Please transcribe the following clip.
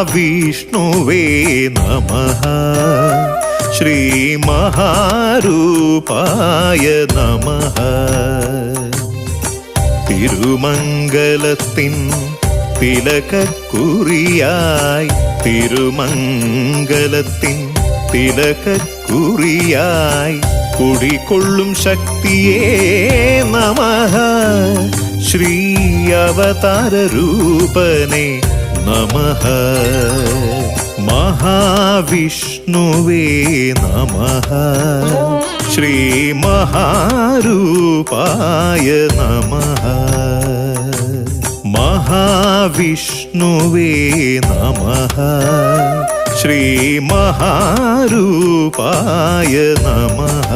महाविष्णुवे नमः श्रीमहारूपाय नमः തിരുമംഗലത്തിൻ തിലകക്കുറിയായി തിരുമംഗലത്തിൻ തിലകക്കുറിയായി കുടികൊള്ളും ശക്തിയേ നമഃ ശ്രീ അവതാരരൂപനേ നമഃ महाविष्णुवे नमः श्रीमहारूपाय नमः महाविष्णुवे नमः श्रीमहारूपाय नमः